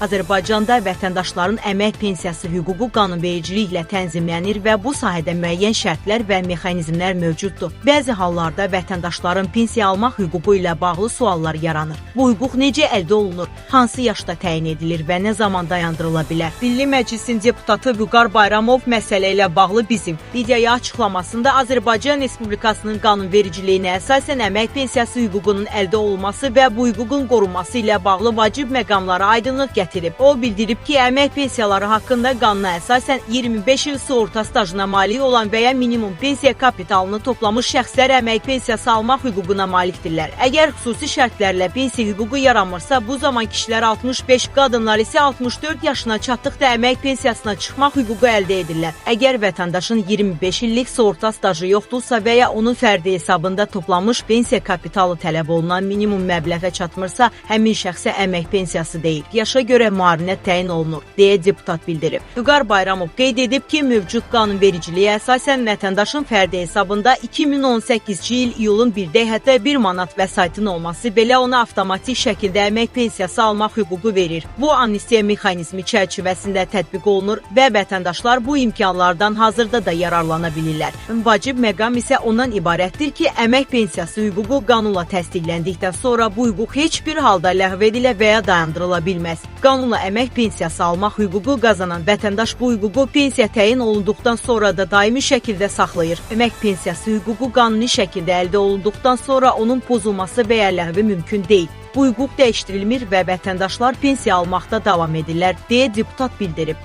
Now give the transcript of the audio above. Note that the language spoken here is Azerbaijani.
Azərbaycanda vətəndaşların əmək pensiyası hüququ qanunvericiliklə tənzimlənir və bu sahədə müəyyən şərtlər və mexanizmlər mövcuddur. Bəzi hallarda vətəndaşların pensiya almaq hüququ ilə bağlı suallar yaranır. Bu hüquq necə əldə olunur? Hansı yaşda təyin edilir və nə zaman dayandırıla bilər? Milli Məclisin deputatı Vüqar Bayramov məsələ ilə bağlı bizim videoya açıqlamasında Azərbaycan Respublikasının qanunvericiliyinə əsasən əmək pensiyası hüququnun əldə olunması və bu hüququn qorunması ilə bağlı vacib məqamlara aydınlıq gətirib. O bildirib ki, əmək pensiyaları haqqında qanuna əsasən 25 il sığorta stajına malik olan və ya minimum pensiya kapitalını toplamış şəxslər əmək pensiyası almaq hüququna malikdirlər. Əgər xüsusi şərtlərlə pensiya hüququ yaranmırsa, bu zaman kişilər 65, qadınlar isə 64 yaşına çatdıqda əmək pensiyasına çıxmaq hüququ əldə edirlər. Əgər vətəndaşın 25 illik sığorta stajı yoxdursa və ya onun fərdi hesabında toplanmış pensiya kapitalı tələb olunan minimum məbləğə çatmırsa, həmin şəxsə əmək pensiyası deyil. Yaşa görə müavinət təyin olunur, deyə deputat bildirib. Vüqar Bayramov qeyd edib ki, mövcud qanunvericiliyə əsasən vətəndaşın fərdi hesabında 2018-ci il iyulun 1-də hətta 1 manat vəsaitinin olması belə ona avtomatik şəkildə əmək pensiyası almaq hüququ verir. Bu amnistiya mexanizmi çərçivəsində tətbiq olunur və vətəndaşlar bu imkanlardan hazırda da yararlana bilirlər. Vacib məqam isə ondan ibarətdir ki, əmək pensiyası hüququ qanunla təsdiqləndikdən sonra bu hüquq heç bir halda ləğv edilə və ya dayandırıla bilməz. Qanunla əmək pensiyası almaq hüququ qazanan vətəndaş bu hüququ pensiya təyin olunduqdan sonra da daimi şəkildə saxlayır. Əmək pensiyası hüququ qanuni şəkildə əldə olunduqdan sonra onun pozulması və ya ləğvi mümkün deyil. Bu hüquq dəyişdirilmir və vətəndaşlar pensiya almaqda davam edirlər, deyə deputat bildirib.